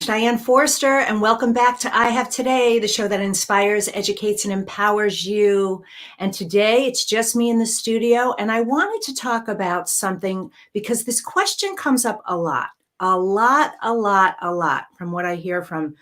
Diane Forster, and welcome back to I Have Today, the show that inspires, educates, and empowers you. And today it's just me in the studio, and I wanted to talk about something because this question comes up a lot from what I hear from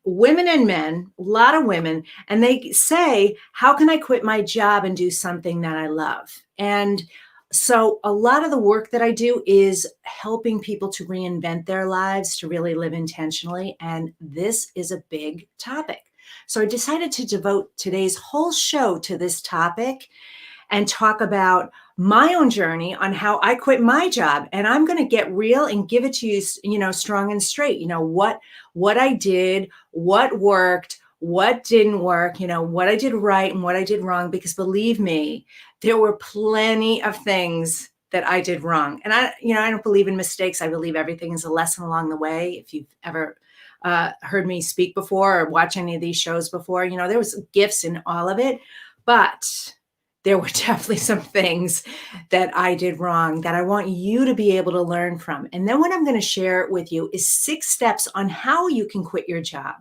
women and men, a lot of women, and they say, how can I quit my job and do something that I love? And so a lot of the work that I do is helping people to reinvent their lives, to really live intentionally. And this is a big topic. So I decided to devote today's whole show to this topic and talk about my own journey on how I quit my job. And I'm going to get real and give it to you, strong and straight, what I did, what worked, what didn't work, what I did right and what I did wrong, because believe me, there were plenty of things that I did wrong. And I don't believe in mistakes. I believe everything is a lesson along the way. If you've ever heard me speak before or watch any of these shows before, there was gifts in all of it, but there were definitely some things that I did wrong that I want you to be able to learn from. And then what I'm going to share with you is 6 steps on how you can quit your job.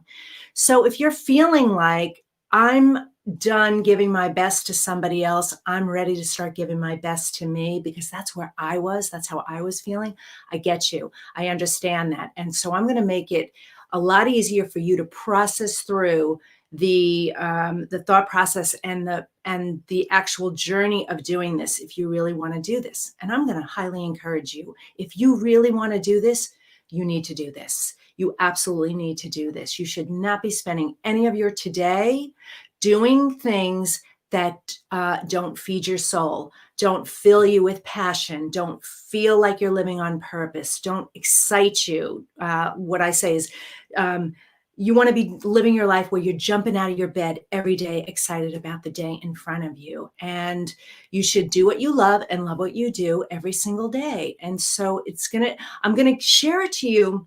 So if you're feeling like I'm done giving my best to somebody else, I'm ready to start giving my best to me, because that's where I was. That's how I was feeling. I get you. I understand that. And so I'm going to make it a lot easier for you to process through the thought process and the actual journey of doing this, if you really want to do this. And I'm going to highly encourage you, if you really want to do this, you need to do this. You absolutely need to do this. You should not be spending any of your today doing things that don't feed your soul, don't fill you with passion, don't feel like you're living on purpose, don't excite you. What I say is, you want to be living your life where you're jumping out of your bed every day, excited about the day in front of you. And you should do what you love and love what you do every single day. And so I'm going to share it to you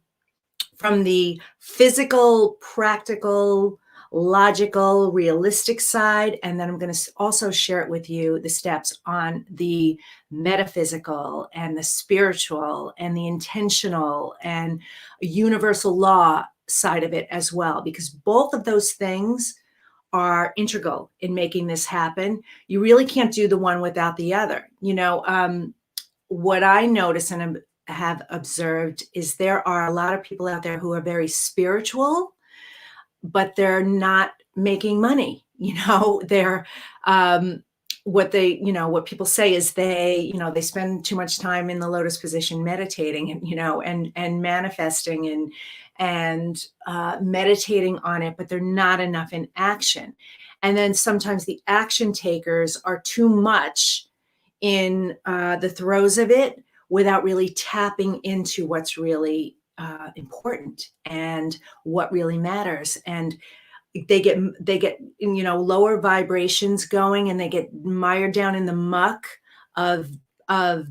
from the physical, practical, logical, realistic side. And then I'm going to also share it with you, the steps on the metaphysical and the spiritual and the intentional and universal law side of it as well, because both of those things are integral in making this happen. You really can't do the one without the other. What I notice and have observed is there are a lot of people out there who are very spiritual, but they're not making money. They're what people say is they spend too much time in the lotus position meditating and manifesting and meditating on it, but they're not enough in action. And then sometimes the action takers are too much in the throes of it without really tapping into what's really important and what really matters. And they get lower vibrations going, and they get mired down in the muck of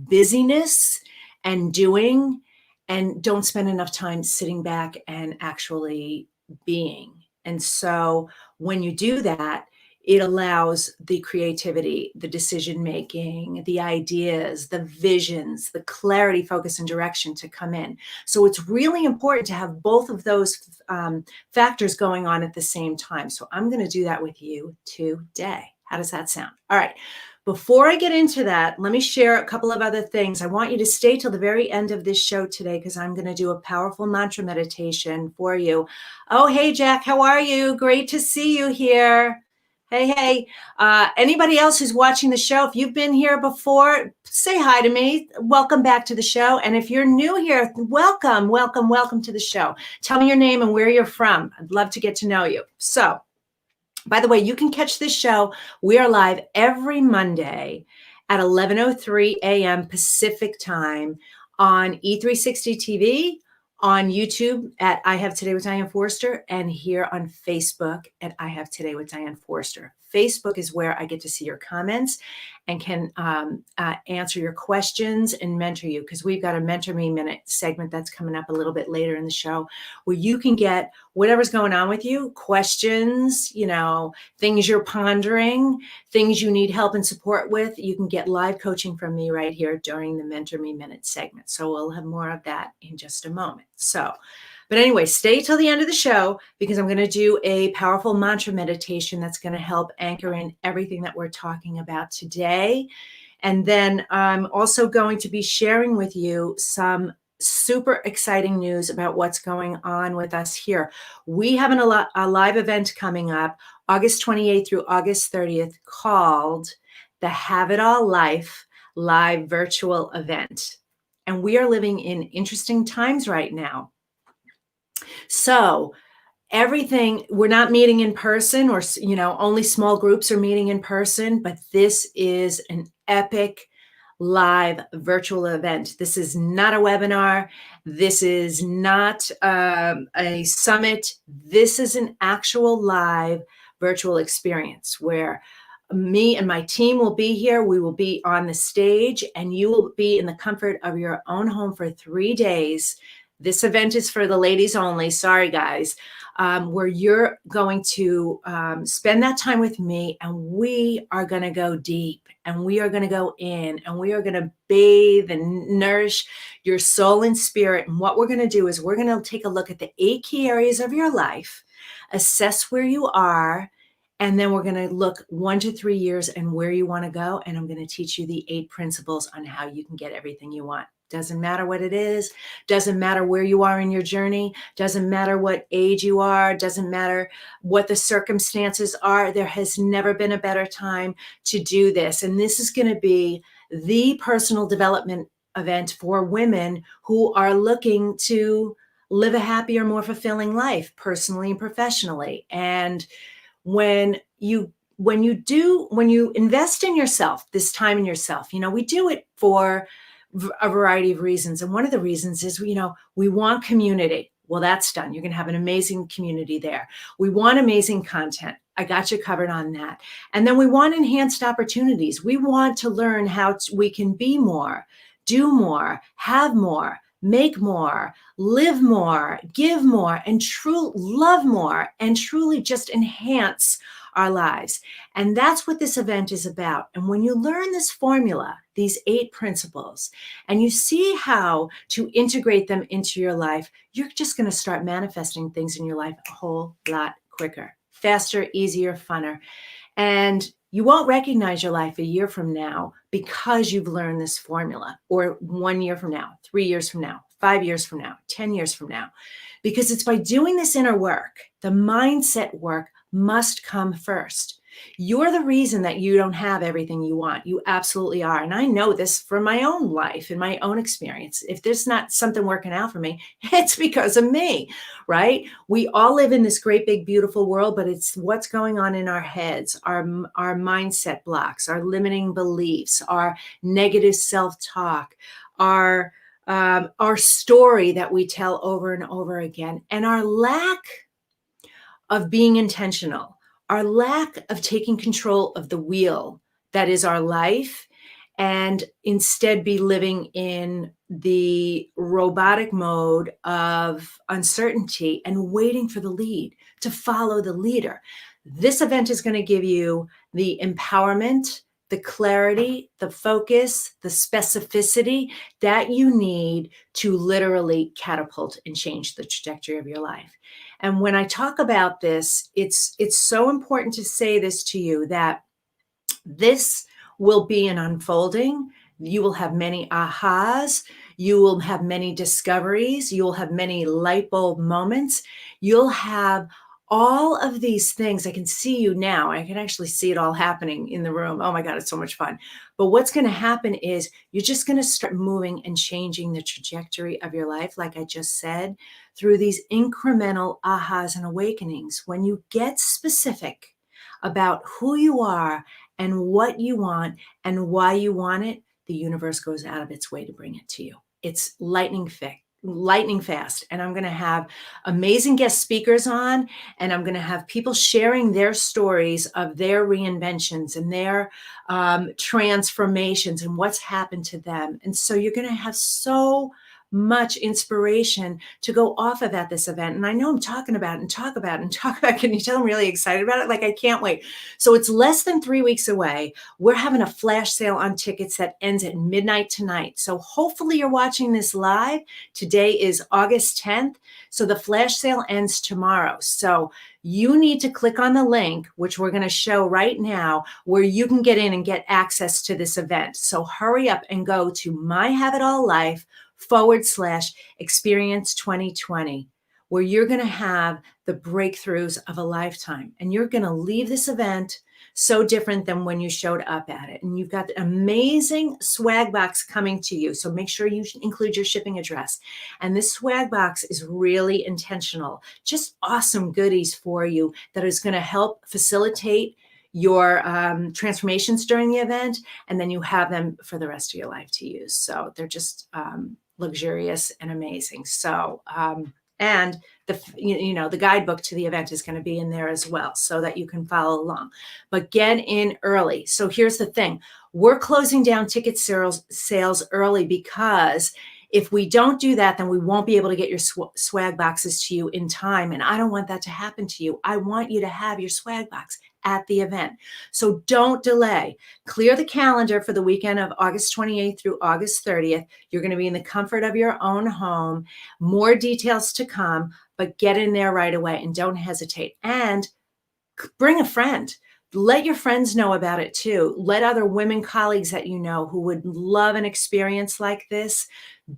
busyness and doing, and don't spend enough time sitting back and actually being. And so when you do that, it allows the creativity, the decision making, the ideas, the visions, the clarity, focus, and direction to come in. So it's really important to have both of those factors going on at the same time. So I'm going to do that with you today. How does that sound? All right. Before I get into that, let me share a couple of other things. I want you to stay till the very end of this show today, because I'm going to do a powerful mantra meditation for you. Oh, hey, Jack, how are you? Great to see you here. Hey. Anybody else who's watching the show, if you've been here before, say hi to me. Welcome back to the show. And if you're new here, welcome to the show. Tell me your name and where you're from. I'd love to get to know you. So, by the way, you can catch this show. We are live every Monday at 11:03 a.m. Pacific time on E360 TV, on YouTube at I Have Today with Diane Forster, and here on Facebook at I Have Today with Diane Forster. Facebook is where I get to see your comments and can answer your questions and mentor you, because we've got a Mentor Me Minute segment that's coming up a little bit later in the show, where you can get whatever's going on with you, questions, things you're pondering, things you need help and support with. You can get live coaching from me right here during the Mentor Me Minute segment. So we'll have more of that in just a moment. So, but anyway, stay till the end of the show because I'm going to do a powerful mantra meditation that's going to help anchor in everything that we're talking about today. And then I'm also going to be sharing with you some super exciting news about what's going on with us here. We have a live event coming up August 28th through August 30th called the Have It All Life live virtual event. And we are living in interesting times right now. So everything, we're not meeting in person, or only small groups are meeting in person, but this is an epic live virtual event. This is not a webinar. This is not a summit. This is an actual live virtual experience where me and my team will be here. We will be on the stage and you will be in the comfort of your own home for 3 days. This event is for the ladies only. Sorry, guys. Where you're going to spend that time with me, and we are going to go deep, and we are going to go in, and we are going to bathe and nourish your soul and spirit. And what we're going to do is we're going to take a look at the 8 key areas of your life, assess where you are, and then we're going to look 1 to 3 years and where you want to go. And I'm going to teach you the 8 principles on how you can get everything you want. Doesn't matter what it is, doesn't matter where you are in your journey, doesn't matter what age you are, doesn't matter what the circumstances are. There has never been a better time to do this. And this is going to be the personal development event for women who are looking to live a happier, more fulfilling life, personally and professionally. And when you invest in yourself, this time in yourself, we do it for a variety of reasons. And one of the reasons is, we want community. Well, that's done. You're going to have an amazing community there. We want amazing content. I got you covered on that. And then we want enhanced opportunities. We want to learn how we can be more, do more, have more, make more, live more, give more, and love more, and truly just enhance our lives. And that's what this event is about. And when you learn this formula, these 8 principles, and you see how to integrate them into your life, you're just going to start manifesting things in your life a whole lot quicker, faster, easier, funner. And you won't recognize your life a year from now because you've learned this formula, or 1 year from now, 3 years from now, 5 years from now, 10 years from now, because it's by doing this inner work. The mindset work must come first. You're the reason that you don't have everything you want. You absolutely are. And I know this from my own life and my own experience. If there's not something working out for me, it's because of me, right? We all live in this great, big, beautiful world, but it's what's going on in our heads, our mindset blocks, our limiting beliefs, our negative self-talk, our story that we tell over and over again, and our lack of being intentional, our lack of taking control of the wheel that is our life, and instead be living in the robotic mode of uncertainty and waiting for the lead, to follow the leader. This event is going to give you the empowerment, the clarity, the focus, the specificity that you need to literally catapult and change the trajectory of your life. And when I talk about this, it's so important to say this to you, that this will be an unfolding. You will have many ahas. You will have many discoveries. You will have many light bulb moments. You'll have all of these things. I can see you now. I can actually see it all happening in the room. Oh my God, it's so much fun. But what's going to happen is you're just going to start moving and changing the trajectory of your life, like I just said, through these incremental ahas and awakenings. When you get specific about who you are and what you want and why you want it, the universe goes out of its way to bring it to you. It's lightning fast. And I'm going to have amazing guest speakers on, and I'm going to have people sharing their stories of their reinventions and their transformations and what's happened to them. And so you're going to have so much inspiration to go off of at this event. And I know I'm talking about it and talk about it and talk about it. Can you tell I'm really excited about it? Like, I can't wait. So it's less than 3 weeks away. We're having a flash sale on tickets that ends at midnight tonight. So hopefully you're watching this live. Today is August 10th. So the flash sale ends tomorrow. So you need to click on the link, which we're going to show right now, where you can get in and get access to this event. So hurry up and go to myhaveitalllife.com/experience 2020, where you're going to have the breakthroughs of a lifetime. And you're going to leave this event so different than when you showed up at it. And you've got the amazing swag box coming to you. So make sure you include your shipping address. And this swag box is really intentional, just awesome goodies for you that is going to help facilitate your transformations during the event. And then you have them for the rest of your life to use. So they're just luxurious and amazing. So, and the guidebook to the event is going to be in there as well, so that you can follow along. But get in early. So here's the thing. We're closing down ticket sales early, because if we don't do that, then we won't be able to get your swag boxes to you in time. And I don't want that to happen to you. I want you to have your swag box at the event. So don't delay. Clear the calendar for the weekend of August 28th through August 30th. You're going to be in the comfort of your own home. More details to come, but get in there right away and don't hesitate. And bring a friend. Let your friends know about it too. Let other women colleagues that you know who would love an experience like this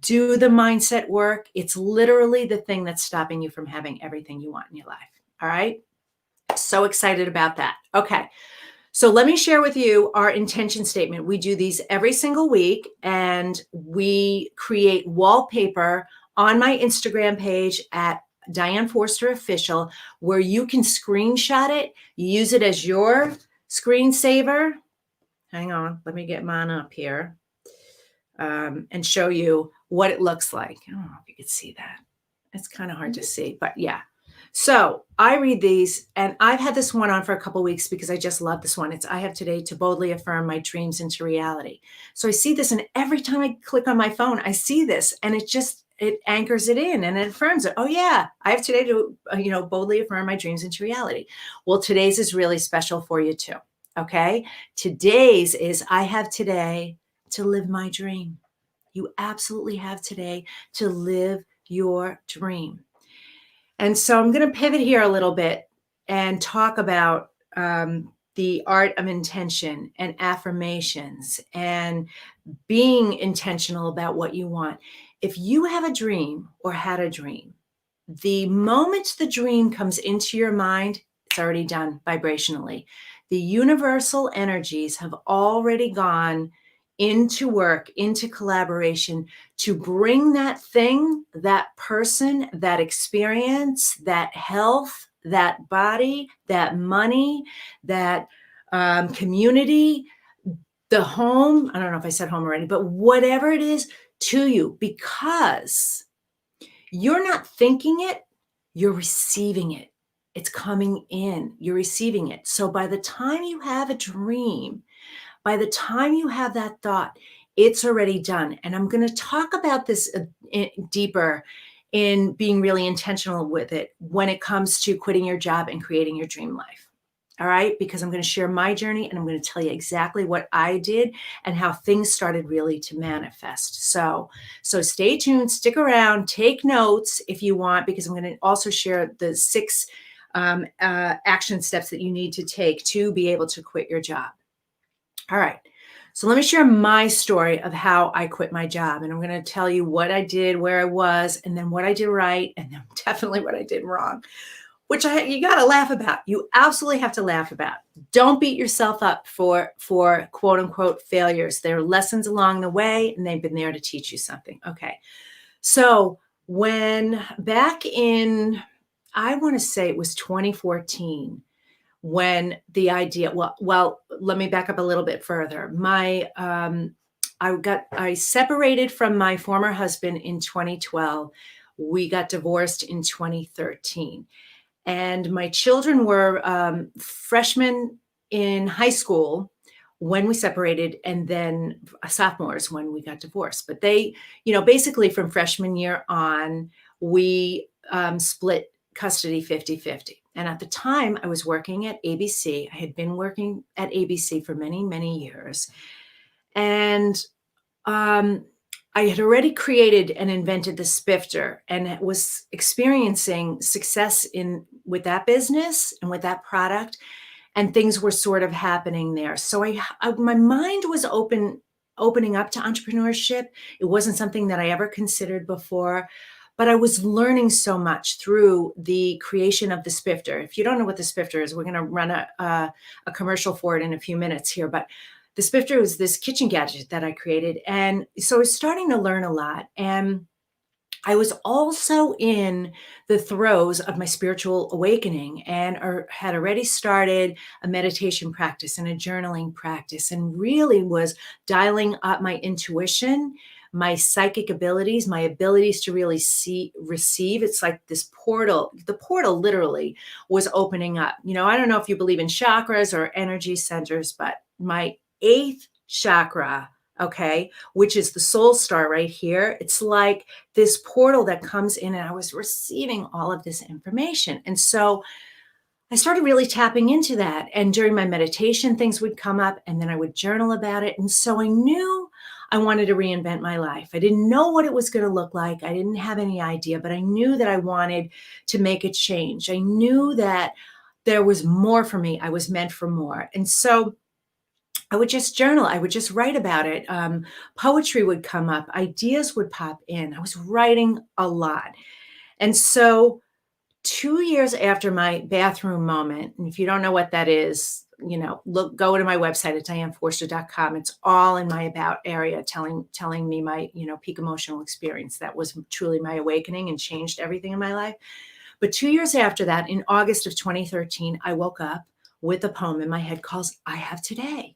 do the mindset work. It's literally the thing that's stopping you from having everything you want in your life. All right? So excited about that. Okay. So let me share with you our intention statement. We do these every single week, and we create wallpaper on my Instagram page at Diane Forster Official, where you can screenshot it, use it as your screensaver. Hang on, let me get mine up here and show you what it looks like. I don't know if you can see that. It's kind of hard to see, but yeah. So I read these, and I've had this one on for a couple of weeks because I just love this one. It's, I have today to boldly affirm my dreams into reality. So I see this, and every time I click on my phone, I see this, and it anchors it in and it affirms it. Oh yeah, I have today to, boldly affirm my dreams into reality. Well, today's is really special for you too. Okay. Today's is, I have today to live my dream. You absolutely have today to live your dream. And so I'm going to pivot here a little bit and talk about the art of intention and affirmations and being intentional about what you want. If you have a dream or had a dream, the moment the dream comes into your mind, it's already done vibrationally. The universal energies have already gone into work, into collaboration to bring that thing, that person, that experience, that health, that body, that money, that community, the home. I don't know if I said home already, but whatever it is to you, because you're not thinking it, you're receiving it. It's coming in, you're receiving it. So by the time you have a dream, by the time you have that thought, it's already done. And I'm going to talk about this deeper in being really intentional with it when it comes to quitting your job and creating your dream life. All right, because I'm going to share my journey, and I'm going to tell you exactly what I did and how things started really to manifest. So stay tuned, stick around, take notes if you want, because I'm going to also share the 6 action steps that you need to take to be able to quit your job. All right. So let me share my story of how I quit my job. And I'm going to tell you what I did, where I was, and then what I did right, and then definitely what I did wrong, which you got to laugh about. You absolutely have to laugh about. Don't beat yourself up for quote unquote failures. There are lessons along the way, and they've been there to teach you something. Okay. So when back in, I want to say it was 2014, when the idea, well, let me back up a little bit further. I separated from my former husband in 2012. We got divorced in 2013. And my children were freshmen in high school when we separated, and then sophomores when we got divorced. But they, basically from freshman year on, we split custody 50-50. And at the time, I was working at ABC. I had been working at ABC for many, many years. And um, I had already created and invented the Spifter and was experiencing success in with that business and with that product, and things were sort of happening there. So my mind was opening up to entrepreneurship. It wasn't something that I ever considered before, but I was learning so much through the creation of the Spifter. If you don't know what the Spifter is, we're going to run a commercial for it in a few minutes here, but the Spifter was this kitchen gadget that I created. And so I was starting to learn a lot. And I was also in the throes of my spiritual awakening, and had already started a meditation practice and a journaling practice, and really was dialing up my intuition, my psychic abilities, my abilities to really receive. It's like this portal, the portal literally was opening up. I don't know if you believe in chakras or energy centers, but my eighth chakra, okay, which is the soul star right here. It's like this portal that comes in, and I was receiving all of this information. And so I started really tapping into that. And during my meditation, things would come up, and then I would journal about it. And so I knew I wanted to reinvent my life. I didn't know what it was going to look like. I didn't have any idea, but I knew that I wanted to make a change. I knew that there was more for me. I was meant for more. And so I would just journal. I would just write about it. Poetry would come up. Ideas would pop in. I was writing a lot. And so 2 years after my bathroom moment, and if you don't know what that is, go to my website at dianeforster.com. It's all in my about area, telling me my, peak emotional experience. That was truly my awakening and changed everything in my life. But 2 years after that, in August of 2013, I woke up with a poem in my head called I Have Today.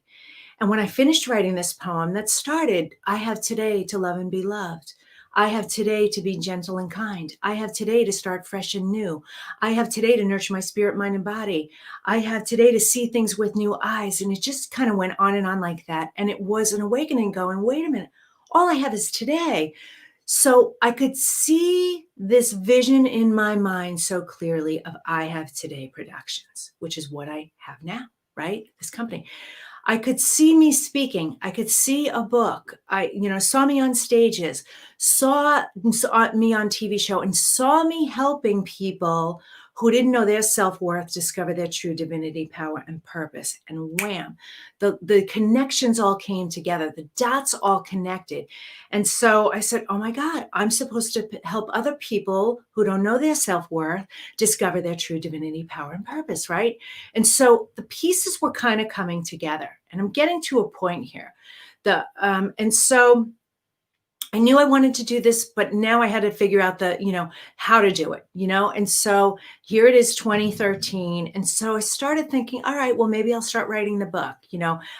And when I finished writing this poem that started, I have today to love and be loved. I have today to be gentle and kind. I have today to start fresh and new. I have today to nurture my spirit, mind, and body. I have today to see things with new eyes. And it just kind of went on and on like that. And it was an awakening going, wait a minute, all I have is today. So I could see this vision in my mind so clearly of I Have Today Productions, which is what I have now, right? This company. I could see me speaking. I could see a book. I, saw me on stages, saw me on TV show, and saw me helping people who didn't know their self-worth discover their true divinity, power, and purpose. And wham, the connections all came together. The dots all connected. And so I said, oh my God, I'm supposed to help other people who don't know their self-worth discover their true divinity, power, and purpose, right? And so the pieces were kind of coming together. And I'm getting to a point here. And so I knew I wanted to do this, but now I had to figure out how to do it, And so here it is 2013. And so I started thinking, all right, well, maybe I'll start writing the book.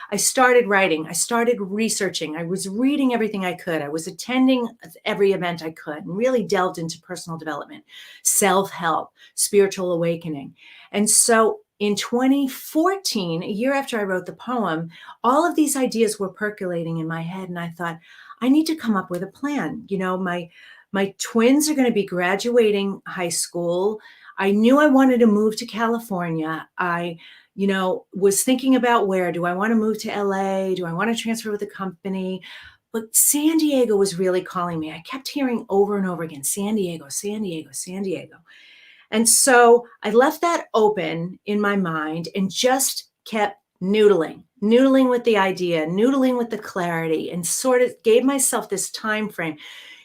I started writing, I started researching, I was reading everything I could. I was attending every event I could and really delved into personal development, self-help, spiritual awakening. And so in 2014, a year after I wrote the poem, all of these ideas were percolating in my head. And I thought, I need to come up with a plan. My twins are going to be graduating high school. I knew I wanted to move to California. I, was thinking about where do I want to move to LA? Do I want to transfer with a company? But San Diego was really calling me. I kept hearing over and over again, San Diego, San Diego, San Diego. And so I left that open in my mind and just kept noodling with the idea, noodling with the clarity, and sort of gave myself this time frame.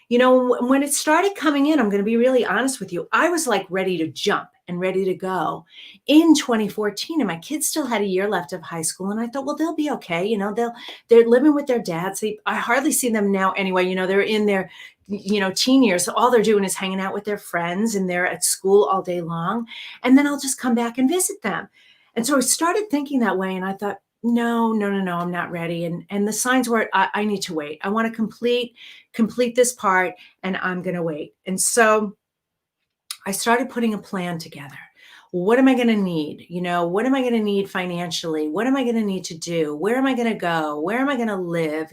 When it started coming in, I'm going to be really honest with you, I was like ready to jump and ready to go in 2014. And my kids still had a year left of high school. And I thought, well, they'll be okay. They're living with their dads. I hardly see them now anyway. They're in their teen years. So all they're doing is hanging out with their friends, and they're at school all day long. And then I'll just come back and visit them. And so I started thinking that way. And I thought, no, I'm not ready. And the signs were, I need to wait. I want to complete this part, and I'm going to wait. And so I started putting a plan together. What am I going to need? What am I going to need financially? What am I going to need to do? Where am I going to go? Where am I going to live?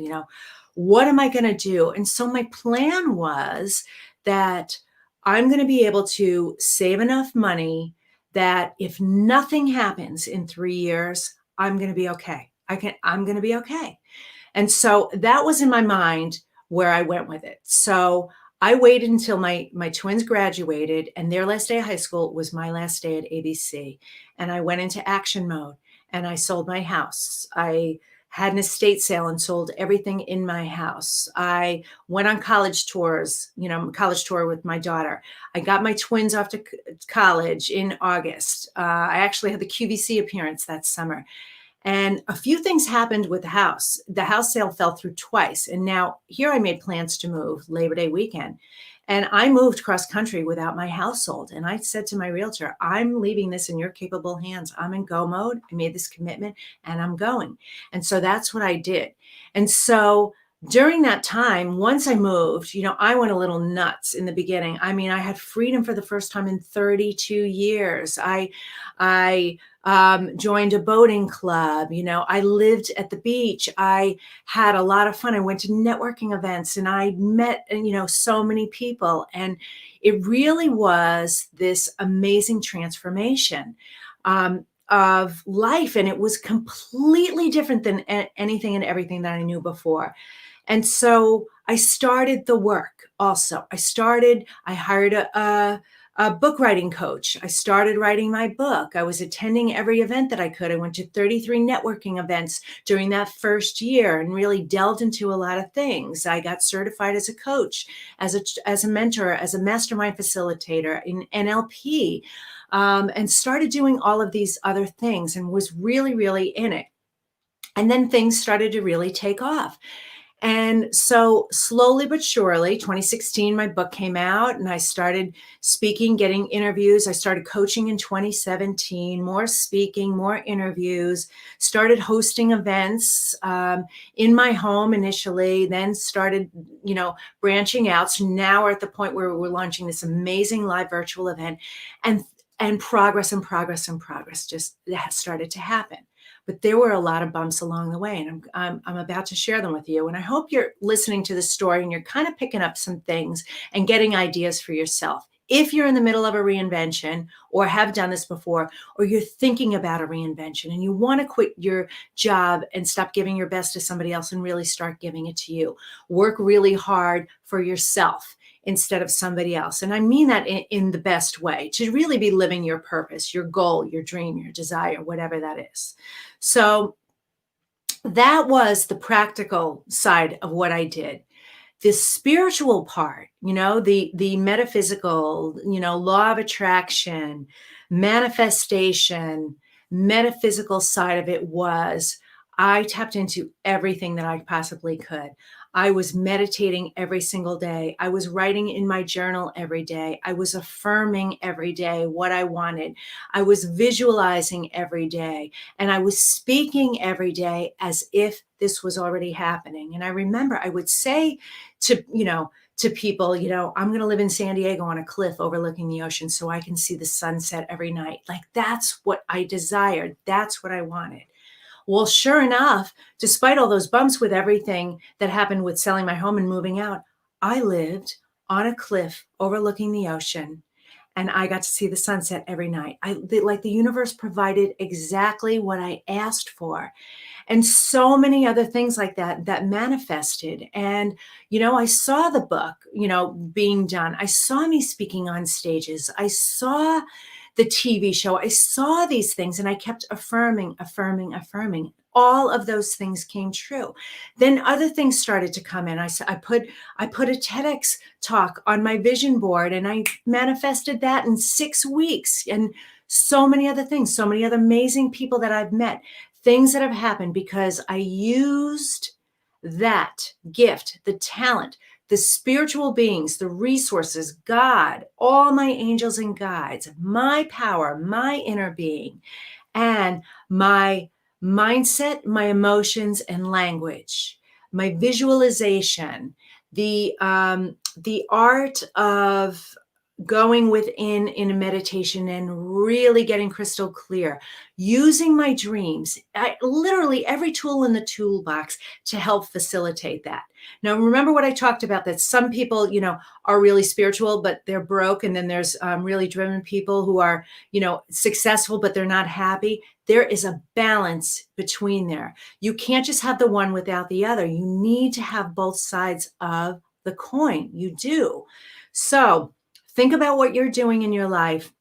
What am I going to do? And so my plan was that I'm going to be able to save enough money that if nothing happens in 3 years, I'm going to be okay. I'm going to be okay. And so that was in my mind where I went with it. So I waited until my twins graduated, and their last day of high school was my last day at ABC. And I went into action mode, and I sold my house. I had an estate sale and sold everything in my house. I went on college tours, college tour with my daughter. I got my twins off to college in August. I actually had the QVC appearance that summer. And a few things happened with the house. The house sale fell through twice. And now here I made plans to move Labor Day weekend. And I moved cross country without my house sold. And I said to my realtor, I'm leaving this in your capable hands. I'm in go mode. I made this commitment and I'm going. And so that's what I did. And so during that time, once I moved, I went a little nuts in the beginning. I mean, I had freedom for the first time in 32 years. I joined a boating club. I lived at the beach. I had a lot of fun. I went to networking events and I met, so many people. And it really was this amazing transformation of life. And it was completely different than anything and everything that I knew before. And so I started the work also. I hired a book writing coach. I started writing my book. I was attending every event that I could. I went to 33 networking events during that first year and really delved into a lot of things. I got certified as a coach, as a mentor, as a mastermind facilitator in NLP, and started doing all of these other things and was really, really in it. And then things started to really take off. And so slowly but surely, 2016, my book came out and I started speaking, getting interviews. I started coaching in 2017, more speaking, more interviews, started hosting events in my home initially, then started, branching out. So now we're at the point where we're launching this amazing live virtual event, and progress just has started to happen. But there were a lot of bumps along the way, and I'm about to share them with you. And I hope you're listening to this story and you're kind of picking up some things and getting ideas for yourself. If you're in the middle of a reinvention or have done this before, or you're thinking about a reinvention and you want to quit your job and stop giving your best to somebody else and really start giving it to you, work really hard for yourself instead of somebody else. And I mean that in the best way, to really be living your purpose, your goal, your dream, your desire, whatever that is. So that was the practical side of what I did. The spiritual part, the metaphysical, law of attraction, manifestation, metaphysical side of it was I tapped into everything that I possibly could. I was meditating every single day. I was writing in my journal every day. I was affirming every day what I wanted. I was visualizing every day. And I was speaking every day as if this was already happening. And I remember I would say to people, I'm going to live in San Diego on a cliff overlooking the ocean so I can see the sunset every night. Like, that's what I desired. That's what I wanted. Well, sure enough, despite all those bumps with everything that happened with selling my home and moving out, I lived on a cliff overlooking the ocean, and I got to see the sunset every night. Like the universe provided exactly what I asked for. And so many other things like that manifested. And, I saw the book, being done. I saw me speaking on stages. I saw the TV show. I saw these things and I kept affirming. All of those things came true. Then other things started to come in. I put a TEDx talk on my vision board and I manifested that in 6 weeks, and so many other things, so many other amazing people that I've met, things that have happened because I used that gift, the talent, the spiritual beings, the resources, God, all my angels and guides, my power, my inner being, and my mindset, my emotions and language, my visualization, the art of going within in a meditation and really getting crystal clear, using my dreams, literally every tool in the toolbox to help facilitate that. Now, remember what I talked about, that some people, are really spiritual, but they're broke. And then there's really driven people who are, successful, but they're not happy. There is a balance between there. You can't just have the one without the other. You need to have both sides of the coin. You do. So, think about what you're doing in your life,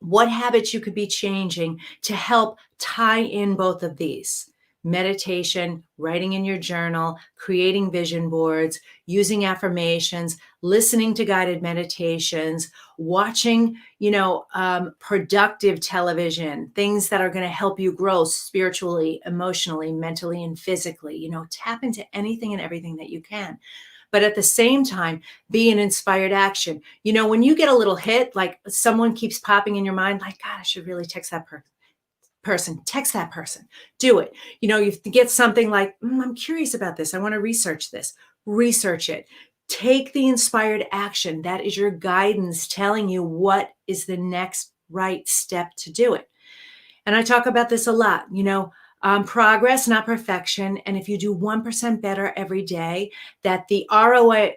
what habits you could be changing to help tie in both of these: meditation, writing in your journal, creating vision boards, using affirmations, listening to guided meditations, watching, productive television, things that are going to help you grow spiritually, emotionally, mentally, and physically. Tap into anything and everything that you can. But at the same time, be an inspired action. When you get a little hit, like someone keeps popping in your mind, like, God, I should really text that person. Text that person. Do it. You get something like, I'm curious about this. I want to research this. Research it. Take the inspired action. That is your guidance telling you what is the next right step to do it. And I talk about this a lot, progress, not perfection. And if you do 1% better every day, that the ROI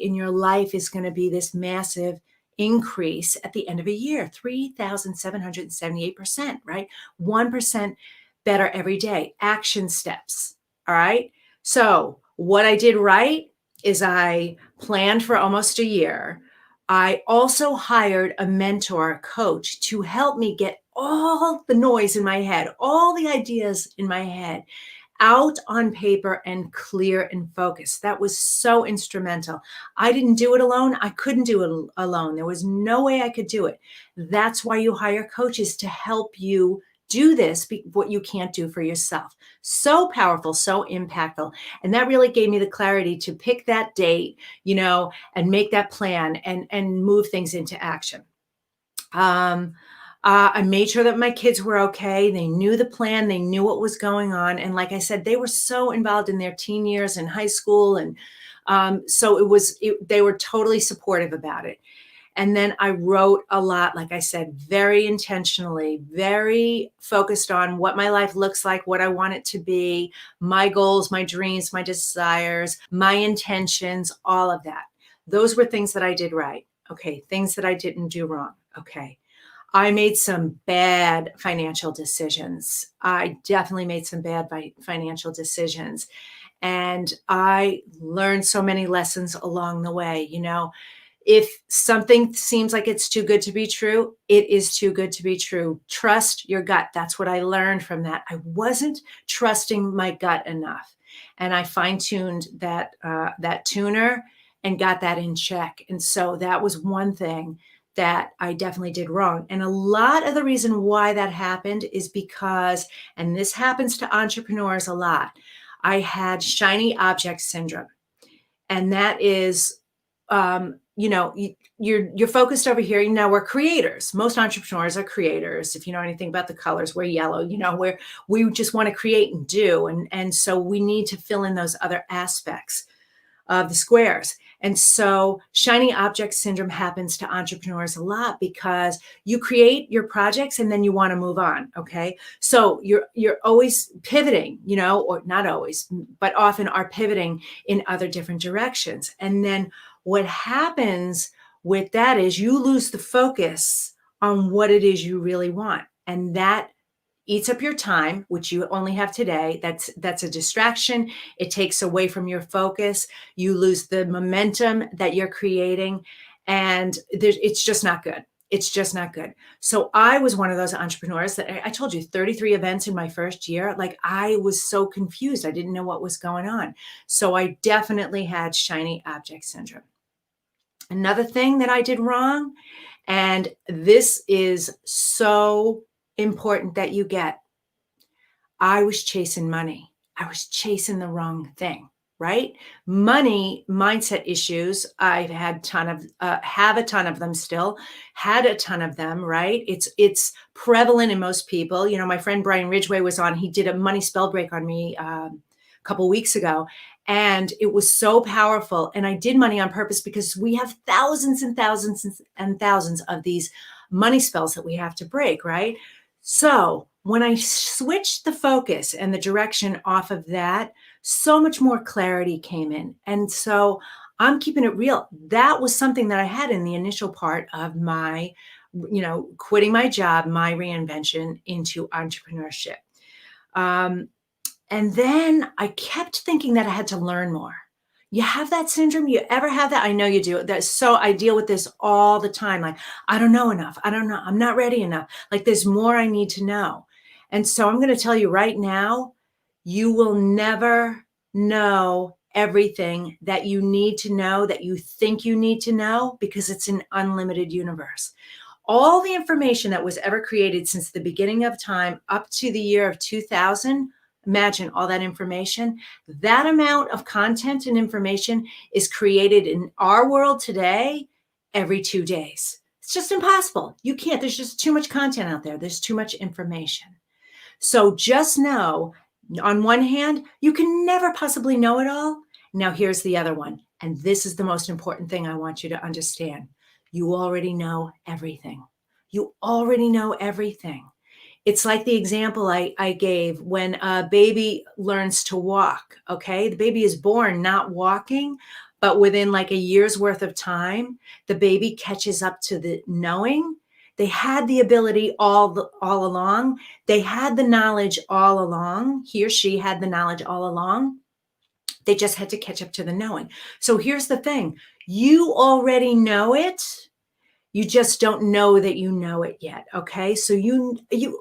in your life is going to be this massive increase at the end of a year, 3,778%, right? 1% better every day. Action steps. All right. So what I did right is I planned for almost a year. I also hired a mentor coach to help me get all the noise in my head, all the ideas in my head out on paper and clear and focused. That was so instrumental. I didn't do it alone. I couldn't do it alone. There was no way I could do it. That's why you hire coaches, to help you do this, what you can't do for yourself. So powerful, so impactful. And that really gave me the clarity to pick that date, and make that plan and move things into action. I made sure that my kids were okay. They knew the plan. They knew what was going on. And like I said, they were so involved in their teen years in high school. And so they were totally supportive about it. And then I wrote a lot, like I said, very intentionally, very focused on what my life looks like, what I want it to be, my goals, my dreams, my desires, my intentions, all of that. Those were things that I did right. Okay. Things that I didn't do wrong. Okay. I made some bad financial decisions. I definitely made some bad financial decisions. And I learned so many lessons along the way. If something seems like it's too good to be true, it is too good to be true. Trust your gut. That's what I learned from that. I wasn't trusting my gut enough. And I fine-tuned that tuner and got that in check. And so that was one thing that I definitely did wrong. And a lot of the reason why that happened is because, and this happens to entrepreneurs a lot, I had shiny object syndrome. And that is, you're focused over here. Now we're creators. Most entrepreneurs are creators. If you know anything about the colors, we're yellow, where we just want to create and do. And so we need to fill in those other aspects of the squares. And so shiny object syndrome happens to entrepreneurs a lot, because you create your projects and then you want to move on. Okay. So you're always pivoting, or not always, but often are pivoting in other different directions. And then what happens with that is you lose the focus on what it is you really want. And that eats up your time, which you only have today. That's a distraction. It takes away from your focus. You lose the momentum that you're creating, and it's just not good. It's just not good. So I was one of those entrepreneurs that I told you, 33 events in my first year. Like, I was so confused. I didn't know what was going on. So I definitely had shiny object syndrome. Another thing that I did wrong, and this is so important that you get, I was chasing money. I was chasing the wrong thing, right? Money mindset issues. I've had have a ton of them still, had a ton of them, right? It's prevalent in most people. My friend Brian Ridgway was on, he did a money spell break on me a couple weeks ago. And it was so powerful. And I did money on purpose because we have thousands and thousands and thousands of these money spells that we have to break, right? So when I switched the focus and the direction off of that, so much more clarity came in. And so I'm keeping it real. That was something that I had in the initial part of my, quitting my job, my reinvention into entrepreneurship. Um, and then I kept thinking that I had to learn more. You have that syndrome? You ever have that? I know you do. That's so I deal with this all the time. Like, I don't know enough. I don't know. I'm not ready enough. Like, there's more I need to know. And so I'm going to tell you right now, you will never know everything that you need to know, that you think you need to know, because it's an unlimited universe. All the information that was ever created since the beginning of time up to the year of 2000, imagine all that information. That amount of content and information is created in our world today every 2 days. It's just impossible. You can't. There's just too much content out there. There's too much information. So just know, on one hand, you can never possibly know it all. Now, here's the other one. And this is the most important thing I want you to understand. You already know everything. You already know everything. It's like the example I gave when a baby learns to walk, okay? The baby is born not walking, but within like a year's worth of time, the baby catches up to the knowing. They had the ability all along. They had the knowledge all along. He or she had the knowledge all along. They just had to catch up to the knowing. So here's the thing. You already know it. You just don't know that you know it yet, okay? So you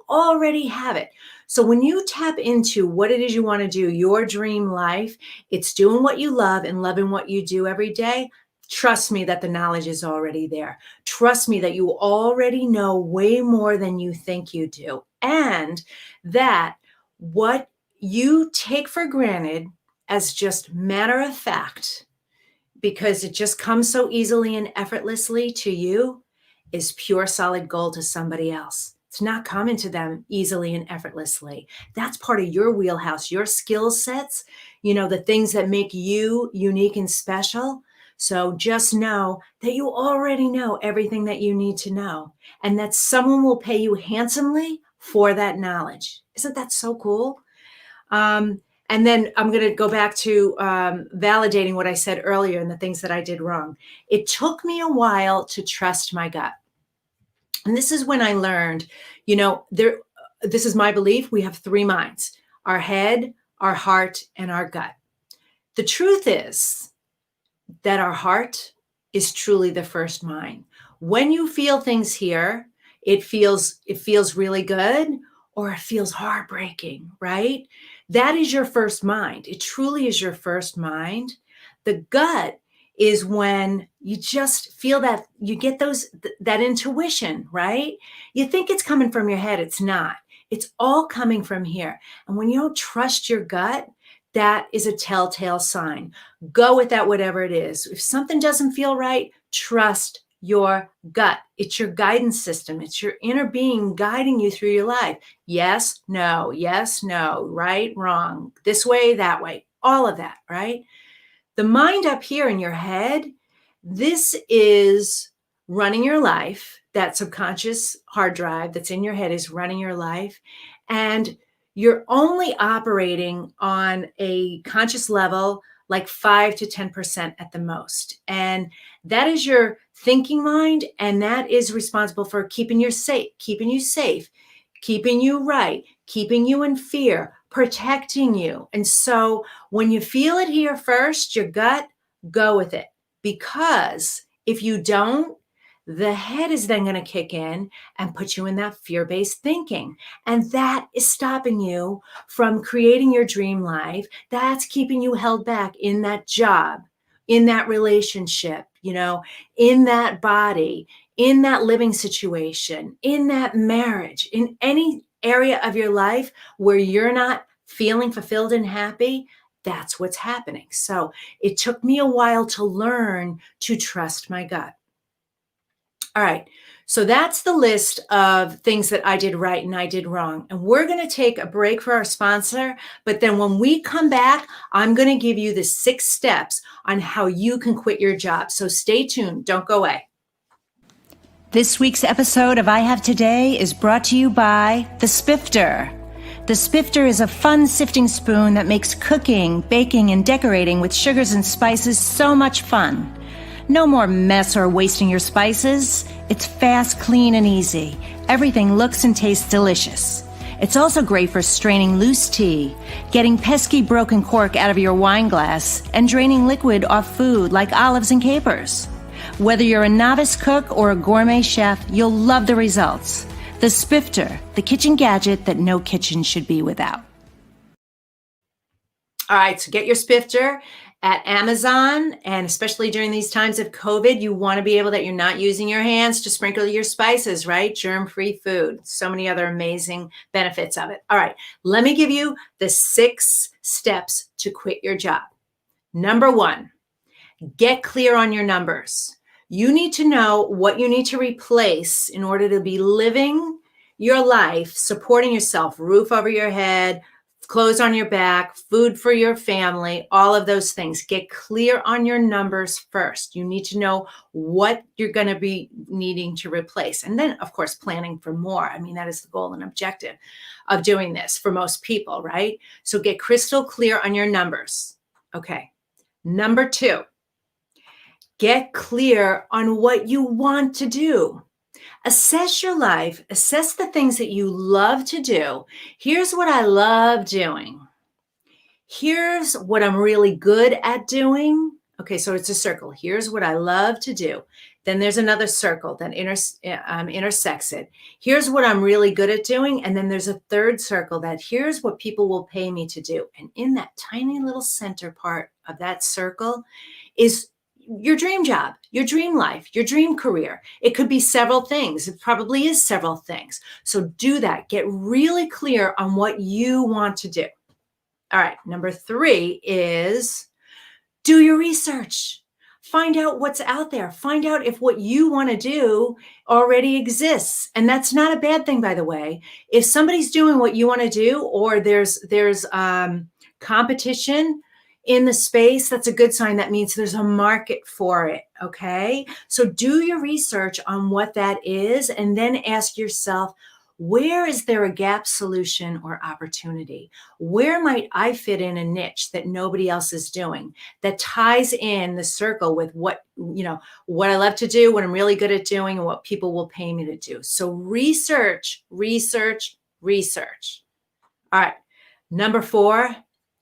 already have it. So when you tap into what it is you want to do, your dream life, it's doing what you love and loving what you do every day. Trust me that the knowledge is already there. Trust me that you already know way more than you think you do. And that what you take for granted as just matter of fact, because it just comes so easily and effortlessly to you, is pure solid gold to somebody else. It's not coming to them easily and effortlessly. That's part of your wheelhouse, your skill sets, the things that make you unique and special. So just know that you already know everything that you need to know, and that someone will pay you handsomely for that knowledge. Isn't that so cool? And then I'm going to go back to validating what I said earlier and the things that I did wrong. It took me a while to trust my gut. And this is when I learned, this is my belief. We have 3 minds: our head, our heart, and our gut. The truth is that our heart is truly the first mind. When you feel things here, it feels really good, or it feels heartbreaking, right? That is your first mind. It truly is your first mind. The gut is when you just feel that you get that intuition, right? You think it's coming from your head. It's not. It's all coming from here. And when you don't trust your gut, that is a telltale sign. Go with that, whatever it is. If something doesn't feel right, trust your gut. It's your guidance system. It's your inner being guiding you through your life. Yes, no, right, wrong, this way, that way, all of that, right? The mind up here in your head, this is running your life. That subconscious hard drive that's in your head is running your life. And you're only operating on a conscious level like 5 to 10% at the most. And that is your thinking mind. And that is responsible for keeping you safe, keeping you right, keeping you in fear, protecting you. And so when you feel it here first, your gut, go with it. Because if you don't, the head is then going to kick in and put you in that fear-based thinking. And that is stopping you from creating your dream life. That's keeping you held back in that job, in that relationship, in that body, in that living situation, in that marriage, in any area of your life where you're not feeling fulfilled and happy. That's what's happening. So it took me a while to learn to trust my gut. All right. So that's the list of things that I did right and I did wrong. And we're going to take a break for our sponsor. But then when we come back, I'm going to give you the 6 steps on how you can quit your job. So stay tuned. Don't go away. This week's episode of I Have Today is brought to you by the Spifter. The Spifter is a fun sifting spoon that makes cooking, baking, and decorating with sugars and spices so much fun. No more mess or wasting your spices. It's fast, clean, and easy. Everything looks and tastes delicious. It's also great for straining loose tea, getting pesky broken cork out of your wine glass, and draining liquid off food like olives and capers. Whether you're a novice cook or a gourmet chef, you'll love the results. The Spifter, the kitchen gadget that no kitchen should be without. All right, so get your Spifter at Amazon, and especially during these times of COVID, you want to be able that you're not using your hands to sprinkle your spices, right? Germ-free food. So many other amazing benefits of it. All right, let me give you the 6 steps to quit your job. Number 1, get clear on your numbers. You need to know what you need to replace in order to be living your life, supporting yourself, roof over your head, clothes on your back, food for your family, all of those things. Get clear on your numbers first. You need to know what you're going to be needing to replace. And then, of course, planning for more. I mean, that is the goal and objective of doing this for most people, right? So get crystal clear on your numbers. Okay. Number 2, get clear on what you want to do. Assess your life, assess the things that you love to do. Here's what I love doing. Here's what I'm really good at doing. Okay, so it's a circle. Here's what I love to do. Then there's another circle that intersects it. Here's what I'm really good at doing. And then there's a third circle that here's what people will pay me to do. And in that tiny little center part of that circle is your dream job, your dream life, your dream career. It could be several things. It probably is several things. So do that. Get really clear on what you want to do. All right. Number 3 is do your research. Find out what's out there. Find out if what you want to do already exists. And that's not a bad thing, by the way. If somebody's doing what you want to do, or there's competition in the space, that's a good sign. That means there's a market for it. Okay. So do your research on what that is, and then ask yourself, where is there a gap solution or opportunity? Where might I fit in a niche that nobody else is doing that ties in the circle with what I love to do, what I'm really good at doing, and what people will pay me to do? So research, research, research. All right. Number 4,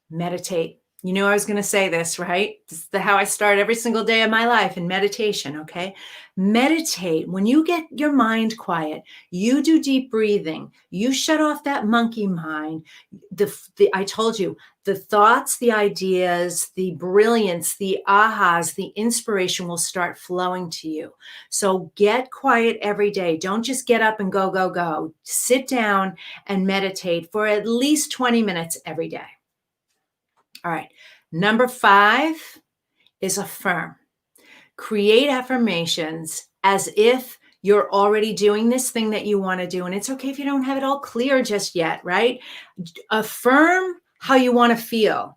meditate. You knew I was going to say this, right? This is how I start every single day of my life, in meditation, okay? Meditate. When you get your mind quiet, you do deep breathing. You shut off that monkey mind. I told you, the thoughts, the ideas, the brilliance, the ahas, the inspiration will start flowing to you. So get quiet every day. Don't just get up and go, go, go. Sit down and meditate for at least 20 minutes every day. All right. Number 5 is affirm. Create affirmations as if you're already doing this thing that you want to do. And it's okay if you don't have it all clear just yet, right? Affirm how you want to feel.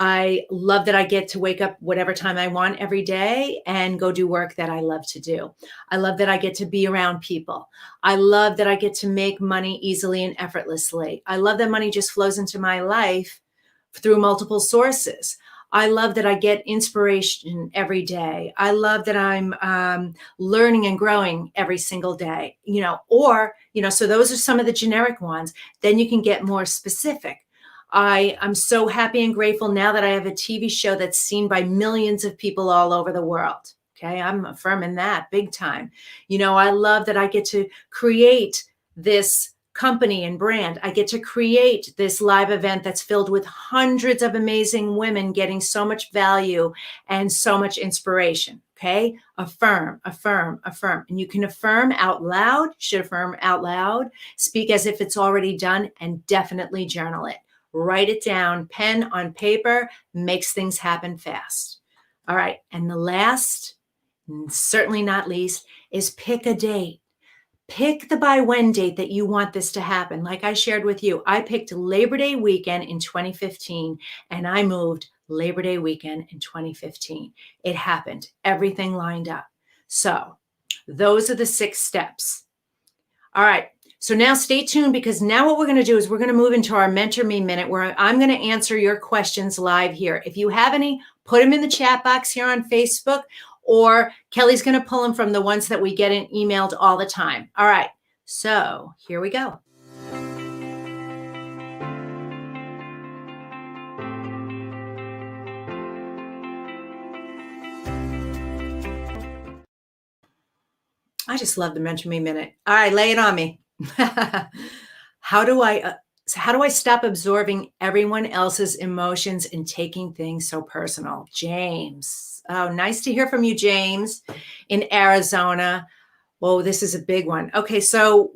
I love that I get to wake up whatever time I want every day and go do work that I love to do. I love that I get to be around people. I love that I get to make money easily and effortlessly. I love that money just flows into my life through multiple sources. I love that I get inspiration every day. I love that I'm learning and growing every single day, so those are some of the generic ones. Then you can get more specific. I'm so happy and grateful now that I have a TV show that's seen by millions of people all over the world. Okay. I'm affirming that big time. I love that I get to create this company and brand. I get to create this live event that's filled with hundreds of amazing women getting so much value and so much inspiration. Okay. Affirm, affirm, affirm. And you can affirm out loud, should affirm out loud, speak as if it's already done, and definitely journal it. Write it down. Pen on paper makes things happen fast. All right. And the last certainly not least, is pick a date. Pick the by when date that you want this to happen. Like I shared with you, I picked Labor Day weekend in 2015 and I moved Labor Day weekend in 2015. It happened. Everything lined up. So those are the 6 steps. All right. So now stay tuned, because now what we're going to do is we're going to move into our Mentor Me Minute, where I'm going to answer your questions live here. If you have any, put them in the chat box here on Facebook, or Kelly's going to pull them from the ones that we get emailed all the time. All right. So here we go. I just love the Mentor Me Minute. All right, lay it on me. How do I stop absorbing everyone else's emotions and taking things so personal? James. Oh, nice to hear from you, James, in Arizona. Whoa, this is a big one. Okay, so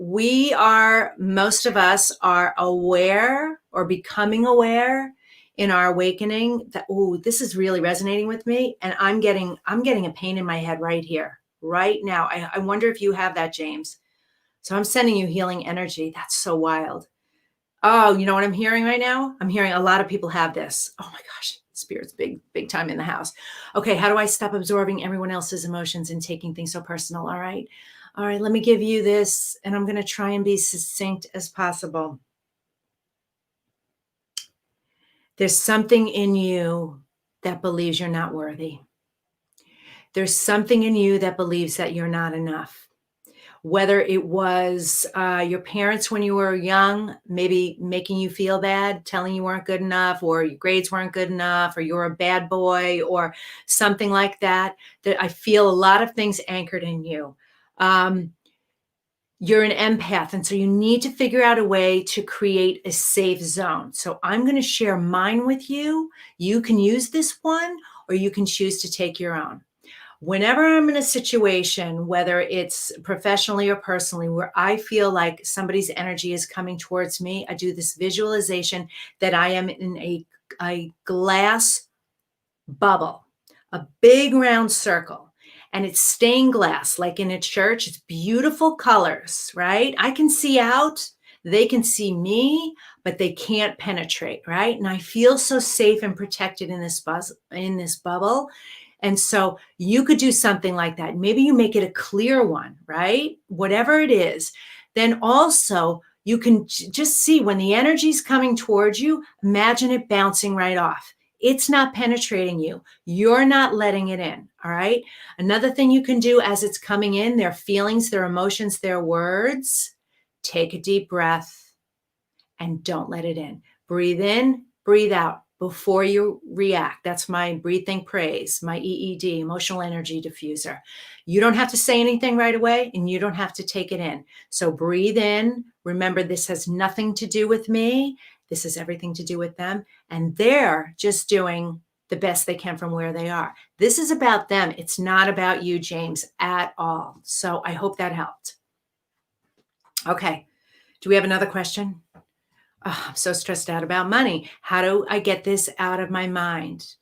most of us are aware or becoming aware in our awakening that, oh, this is really resonating with me. And I'm getting a pain in my head right here, right now. I wonder if you have that, James. So I'm sending you healing energy. That's so wild. Oh, you know what I'm hearing right now? I'm hearing a lot of people have this. Oh my gosh, Spirit's big time in the house. Okay, how do I stop absorbing everyone else's emotions and taking things so personal? All right, let me give you this, and I'm going to try and be succinct as possible. There's something in you that believes you're not worthy. There's something in you that believes that you're not enough. Whether it was your parents when you were young, maybe making you feel bad, telling you weren't good enough, or your grades weren't good enough, or you're a bad boy, or something like that, that I feel a lot of things anchored in you. You're an empath, and so you need to figure out a way to create a safe zone. So I'm going to share mine with you. You can use this one, or you can choose to take your own. Whenever I'm in a situation, whether it's professionally or personally, where I feel like somebody's energy is coming towards me, I do this visualization that I am in a glass bubble, a big round circle, and it's stained glass, like in a church. It's beautiful colors, right? I can see out, they can see me, but they can't penetrate, right? And I feel so safe and protected in this bubble. And so you could do something like that. Maybe you make it a clear one, right? Whatever it is. Then also you can just see when the energy is coming towards you, imagine it bouncing right off. It's not penetrating you. You're not letting it in. All right. Another thing you can do as it's coming in, their feelings, their emotions, their words, take a deep breath and don't let it in. Breathe in, breathe out before you react. That's my breathe, think, praise, my EED, emotional energy diffuser. You don't have to say anything right away, and you don't have to take it in. So breathe in. Remember, this has nothing to do with me. This has everything to do with them. And they're just doing the best they can from where they are. This is about them. It's not about you, James, at all. So I hope that helped. Okay. Do we have another question? Oh, I'm so stressed out about money. How do I get this out of my mind?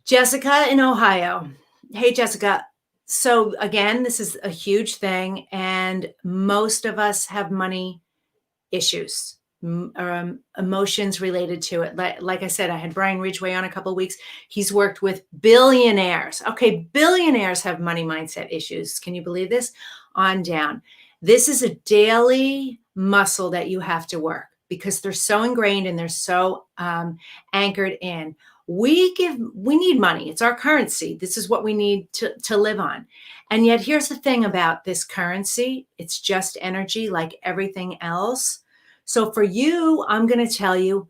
Jessica in Ohio. Hey, Jessica. So again, this is a huge thing, and most of us have money issues, emotions related to it. Like I said, I had Brian Ridgway on a couple of weeks. He's worked with billionaires. Okay, billionaires have money mindset issues. Can you believe this? On down. This is a daily muscle that you have to work, because they're so ingrained and they're so anchored in. We need money. It's our currency. This is what we need to live on. And yet here's the thing about this currency. It's just energy, like everything else. So for you, I'm going to tell you,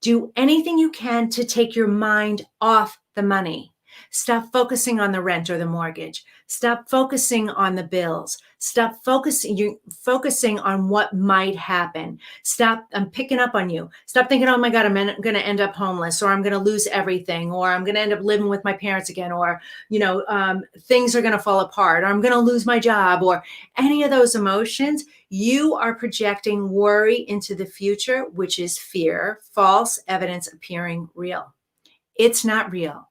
do anything you can to take your mind off the money. Stop focusing on the rent or the mortgage. Stop focusing on the bills. Stop focusing on what might happen. I'm picking up on you. Stop thinking, oh my God, I'm going to end up homeless, or I'm going to lose everything, or I'm going to end up living with my parents again, or, things are going to fall apart, or I'm going to lose my job, or any of those emotions. You are projecting worry into the future, which is fear, false evidence appearing real. It's not real.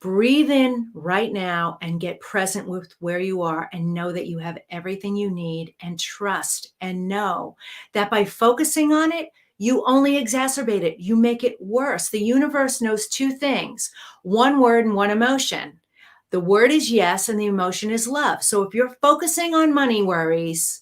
Breathe in right now and get present with where you are and know that you have everything you need, and trust and know that by focusing on it, you only exacerbate it. You make it worse. The universe knows two things: one word and one emotion. The word is yes, and the emotion is love. So if you're focusing on money worries,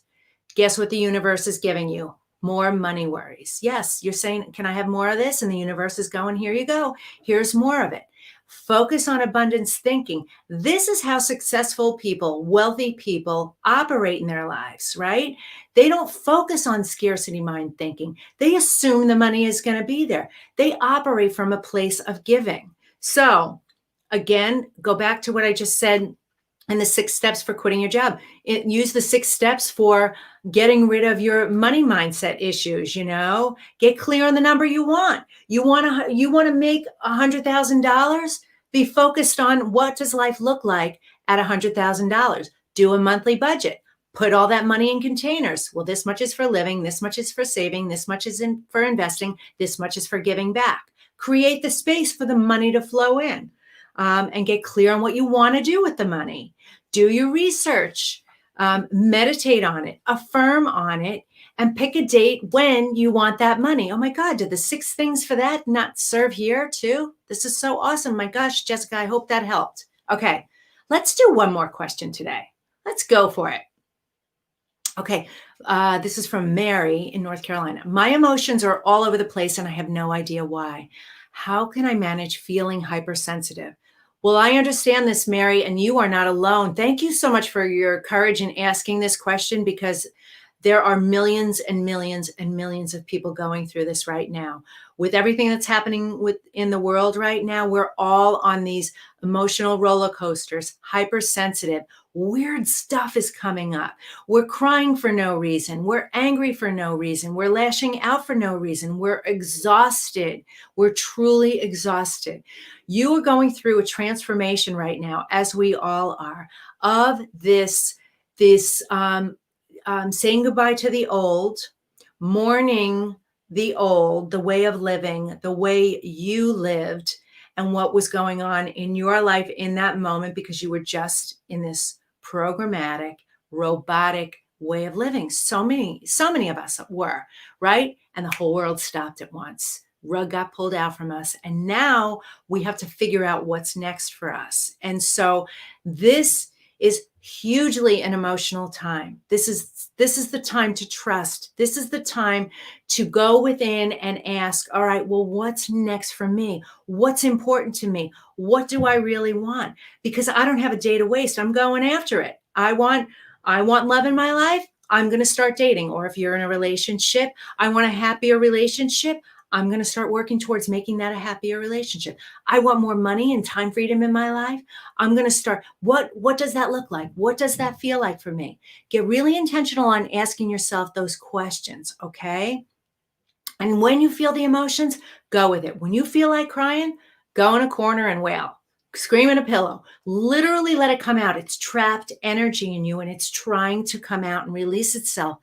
guess what the universe is giving you? More money worries. Yes, you're saying, can I have more of this? And the universe is going, here you go. Here's more of it. Focus on abundance thinking. This is how successful people, wealthy people operate in their lives, right? They don't focus on scarcity mind thinking. They assume the money is going to be there. They operate from a place of giving. So, again, go back to what I just said and the 6 steps for quitting your job. Use the 6 steps for getting rid of your money mindset issues. Get clear on the number you want. You want to make $100,000. Be focused on, what does life look like at $100,000. Do a monthly budget. Put all that money in containers. Well, this much is for living, this much is for saving, this much is for investing, this much is for giving back. Create the space for the money to flow in, and get clear on what you want to do with the money. Do your research, meditate on it, affirm on it, and pick a date when you want that money. Oh my God, did the 6 things for that not serve here too? This is so awesome. My gosh, Jessica, I hope that helped. Okay, let's do one more question today. Let's go for it. Okay, this is from Mary in North Carolina. My emotions are all over the place and I have no idea why. How can I manage feeling hypersensitive? Well, I understand this, Mary, and you are not alone. Thank you so much for your courage in asking this question, because there are millions and millions and millions of people going through this right now. With everything that's happening in the world right now, we're all on these emotional roller coasters, hypersensitive. Weird stuff is coming up. We're crying for no reason. We're angry for no reason. We're lashing out for no reason. We're exhausted. We're truly exhausted. You are going through a transformation right now, as we all are, of this saying goodbye to the old, mourning the old, the way of living, the way you lived, and what was going on in your life in that moment, because you were just in this programmatic, robotic way of living. So many of us were, right? And the whole world stopped at once. Rug got pulled out from us. And now we have to figure out what's next for us. And so this is hugely an emotional time. This is the time to trust. This is the time to go within and ask, all right, well, what's next for me? What's important to me? What do I really want? Because I don't have a day to waste. I'm going after it. I want love in my life. I'm going to start dating. Or if you're in a relationship, I want a happier relationship. I'm going to start working towards making that a happier relationship. I want more money and time freedom in my life. I'm going to start. What does that look like? What does that feel like for me? Get really intentional on asking yourself those questions, okay? And when you feel the emotions, go with it. When you feel like crying, go in a corner and wail. Scream in a pillow. Literally let it come out. It's trapped energy in you, and it's trying to come out and release itself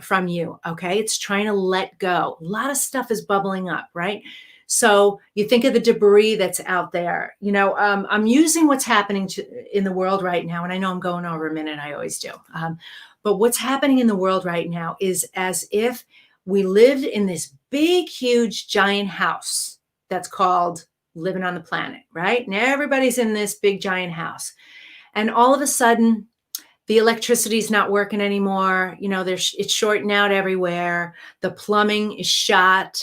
from you, okay? It's trying to let go. A lot of stuff is bubbling up, right? So you think of the debris that's out there. I'm using what's happening in the world right now, and I know I'm going over a minute. I always do. But what's happening in the world right now is as if we lived in this big, huge, giant house that's called living on the planet, right? And everybody's in this big, giant house. And all of a sudden, the electricity's not working anymore. It's shorting out everywhere. The plumbing is shot.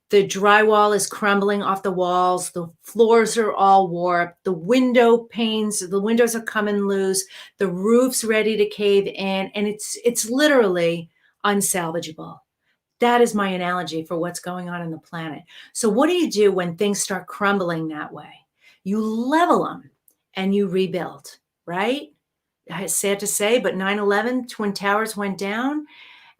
The drywall is crumbling off the walls. The floors are all warped. The windows are coming loose. The roof's ready to cave in. And it's literally unsalvageable. That is my analogy for what's going on in the planet. So what do you do when things start crumbling that way? You level them and you rebuild, right? It's sad to say, but 9/11, Twin Towers went down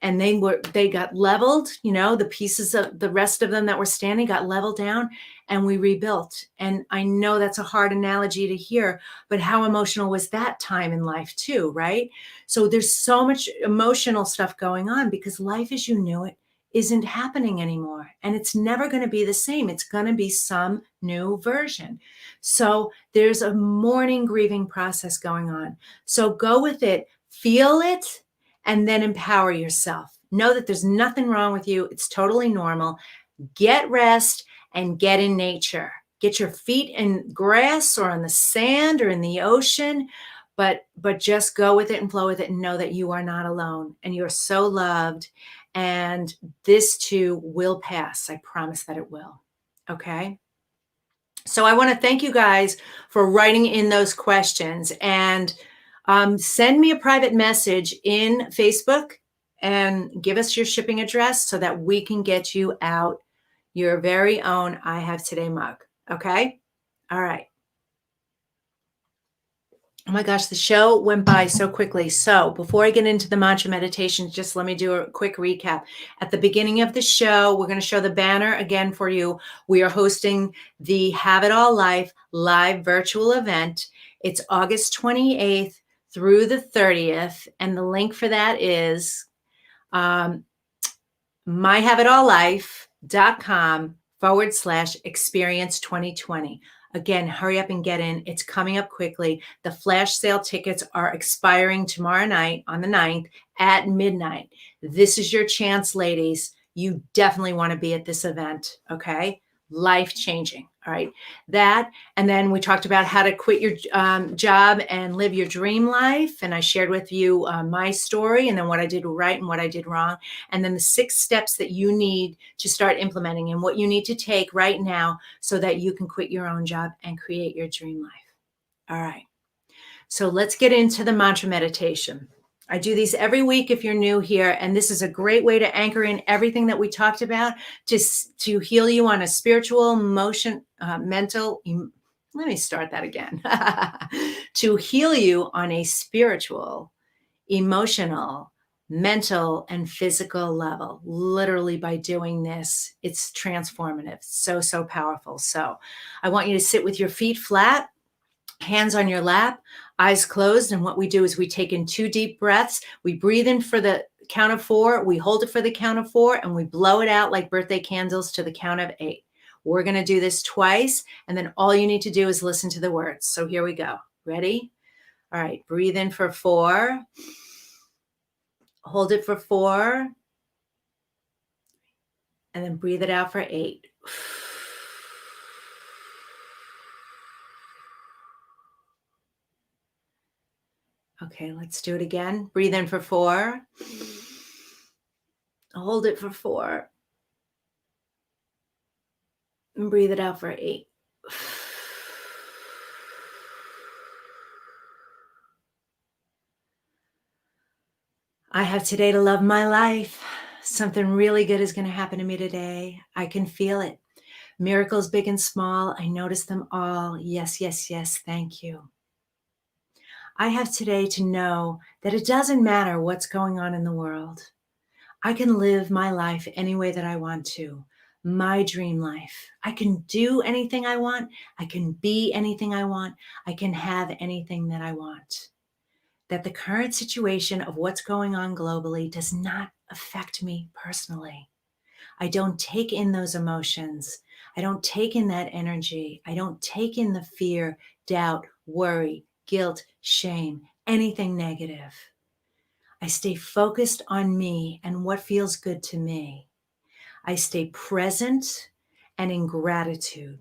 and they got leveled. The pieces of the rest of them that were standing got leveled down, and we rebuilt. And I know that's a hard analogy to hear, but how emotional was that time in life too, right? So there's so much emotional stuff going on because life as you knew it isn't happening anymore. And it's never going to be the same. It's going to be some new version. So there's a mourning, grieving process going on. So go with it, feel it, and then empower yourself. Know that there's nothing wrong with you. It's totally normal. Get rest and get in nature. Get your feet in grass or on the sand or in the ocean, but just go with it and flow with it and know that you are not alone and you're so loved, and this too will pass. I promise that it will. Okay? So I want to thank you guys for writing in those questions, and send me a private message in Facebook and give us your shipping address so that we can get you out your very own I Have Today mug. Okay? All right. Oh my gosh, the show went by so quickly. So before I get into the mantra meditation, just let me do a quick recap. At the beginning of the show, we're going to show the banner again for you. We are hosting the Have It All Life live virtual event. It's August 28th through the 30th. And the link for that is myhaveitalllife.com/experience 2020. Again, hurry up and get in. It's coming up quickly. The flash sale tickets are expiring tomorrow night on the 9th at midnight. This is your chance, ladies. You definitely want to be at this event, okay? Life-changing, all right? That, and then we talked about how to quit your job and live your dream life. And I shared with you my story and then what I did right and what I did wrong. And then the 6 steps that you need to start implementing and what you need to take right now so that you can quit your own job and create your dream life. All right. So let's get into the mantra meditation. I do these every week if you're new here, and this is a great way to anchor in everything that we talked about to heal you on a spiritual, mental, let me start that again. To heal you on a spiritual, emotional, mental, and physical level. Literally, by doing this, it's transformative. So powerful. So I want you to sit with your feet flat, hands on your lap, eyes closed. And what we do is we take in 2 deep breaths. We breathe in for the count of 4. We hold it for the count of 4, and we blow it out like birthday candles to the count of 8. We're going to do this twice. And then all you need to do is listen to the words. So here we go. Ready? All right. Breathe in for 4. Hold it for 4. And then breathe it out for 8. Okay, let's do it again. Breathe in for 4. Hold it for 4. And breathe it out for 8. I have today to love my life. Something really good is going to happen to me today. I can feel it. Miracles big and small. I notice them all. Yes, yes, yes. Thank you. I have today to know that it doesn't matter what's going on in the world. I can live my life any way that I want to. My dream life. I can do anything I want. I can be anything I want. I can have anything that I want. That the current situation of what's going on globally does not affect me personally. I don't take in those emotions. I don't take in that energy. I don't take in the fear, doubt, worry, guilt, shame, anything negative. I stay focused on me and what feels good to me. I stay present and in gratitude.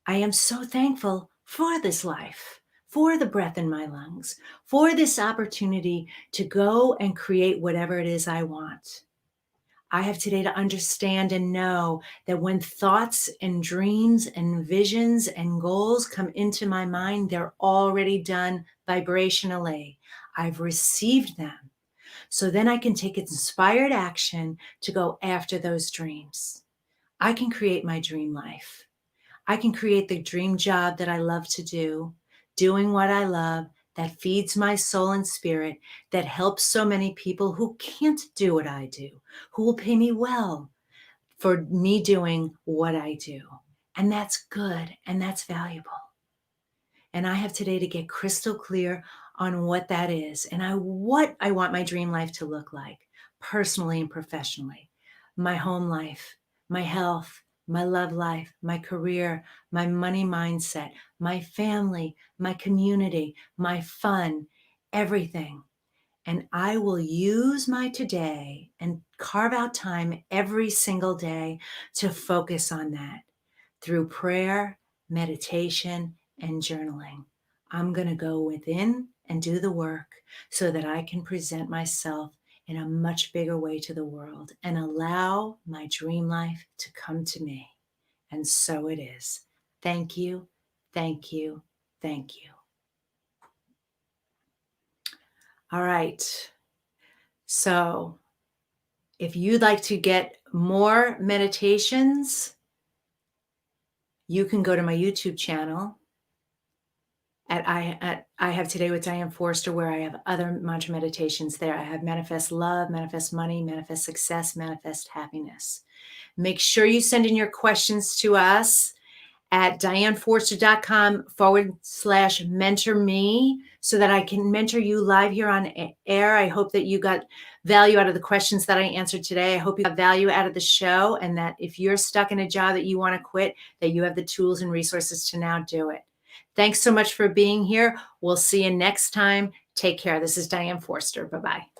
I am so thankful for this life, for the breath in my lungs, for this opportunity to go and create whatever it is I want. I have today to understand and know that when thoughts and dreams and visions and goals come into my mind, they're already done vibrationally. I've received them. So then I can take inspired action to go after those dreams. I can create my dream life. I can create the dream job that I love to do, doing what I love, that feeds my soul and spirit, that helps so many people who can't do what I do, who will pay me well for me doing what I do. And that's good and that's valuable. And I have today to get crystal clear on what that is and what I want my dream life to look like, personally and professionally. my home life, my health, my love life, my career, my money mindset, my family, my community, my fun, everything. And I will use my today and carve out time every single day to focus on that through prayer, meditation, and journaling. I'm going to go within and do the work so that I can present myself in a much bigger way to the world and allow my dream life to come to me. And so it is. Thank you, thank you, thank you. All right. So if you'd like to get more meditations, you can go to my YouTube channel at I Have Today with Diane Forster, where I have other mantra meditations there. I have Manifest Love, Manifest Money, Manifest Success, Manifest Happiness. Make sure you send in your questions to us at dianeforster.com/mentor me so that I can mentor you live here on air. I hope that you got value out of the questions that I answered today. I hope you got value out of the show, and that if you're stuck in a job that you want to quit, that you have the tools and resources to now do it. Thanks so much for being here. We'll see you next time. Take care. This is Diane Forster. Bye-bye.